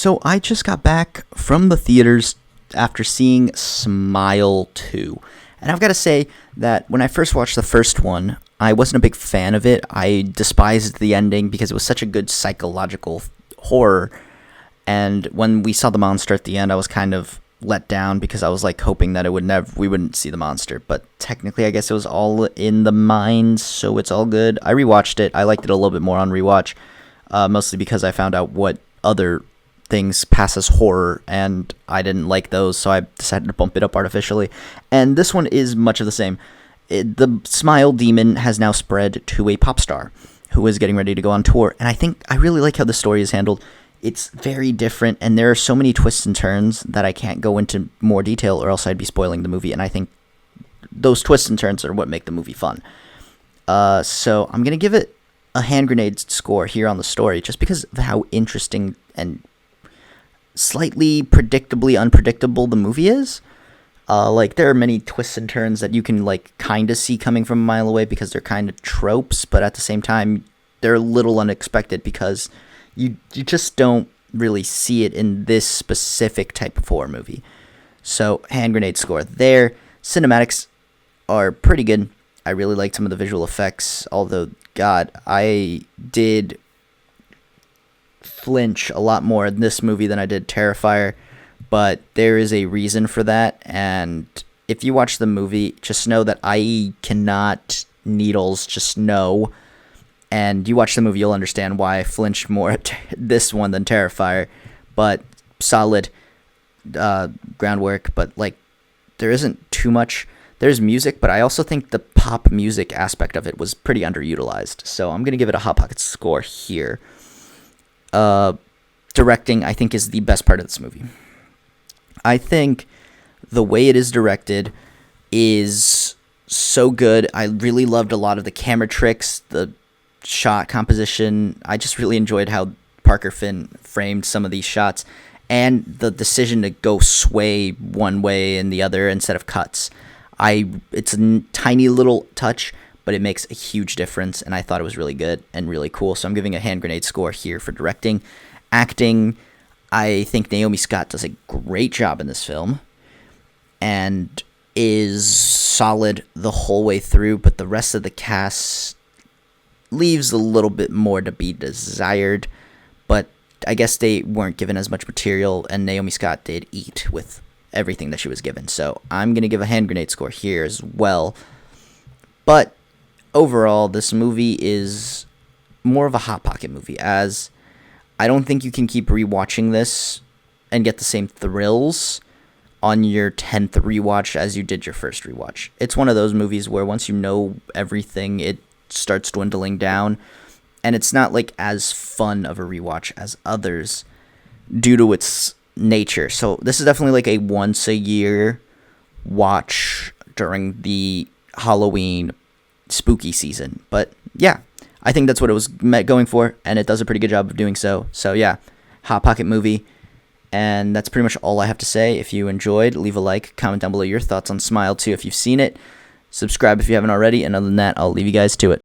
So I just got back from the theaters after seeing Smile 2. And I've got to say that when I first watched the first one, I wasn't a big fan of it. I despised the ending because it was such a good psychological horror. And when we saw the monster at the end, I was kind of let down because I was like hoping that we wouldn't see the monster. But technically, I guess it was all in the mind, so it's all good. I rewatched it. I liked it a little bit more on rewatch, mostly because I found out what other things pass as horror, and I didn't like those, so I decided to bump it up artificially. And this one is much of the same. The Smile Demon has now spread to a pop star who is getting ready to go on tour, and I really like how the story is handled. It's very different, and there are so many twists and turns that I can't go into more detail, or else I'd be spoiling the movie, and I think those twists and turns are what make the movie fun. So I'm going to give it a hand grenade score here on the story, just because of how interesting and slightly predictably unpredictable the movie is. There are many twists and turns that you can kind of see coming from a mile away because they're kind of tropes, but at the same time they're a little unexpected because you just don't really see it in this specific type of horror movie. So hand grenade score there. Cinematics are pretty good. I really liked some of the visual effects, although God, I did flinch a lot more in this movie than I did Terrifier, but there is a reason for that, and if you watch the movie, just know that I cannot needles, just know, and you watch the movie, you'll understand why I flinched more at this one than Terrifier, but solid groundwork, but there isn't too much. There's music, but I also think the pop music aspect of it was pretty underutilized, so I'm going to give it a Hot Pocket score here. Directing, I think, is the best part of this movie. I think the way it is directed is so good. I really loved a lot of the camera tricks, the shot composition. I just really enjoyed how Parker Finn framed some of these shots, and the decision to go sway one way and the other instead of cuts. It's a tiny little touch, but it makes a huge difference, and I thought it was really good and really cool, so I'm giving a hand grenade score here for directing. Acting, I think Naomi Scott does a great job in this film, and is solid the whole way through, but the rest of the cast leaves a little bit more to be desired, but I guess they weren't given as much material, and Naomi Scott did eat with everything that she was given, so I'm going to give a hand grenade score here as well. But overall, this movie is more of a Hot Pocket movie, as I don't think you can keep rewatching this and get the same thrills on your 10th rewatch as you did your first rewatch. It's one of those movies where once you know everything, it starts dwindling down, and it's not as fun of a rewatch as others due to its nature. So this is definitely a once a year watch during the Halloween spooky season. But yeah, I think that's what it was going for, and it does a pretty good job of doing so. So yeah, Hot Pocket movie. And that's pretty much all I have to say. If you enjoyed, leave a like, comment down below your thoughts on Smile 2 if you've seen it. Subscribe if you haven't already, and other than that, I'll leave you guys to it.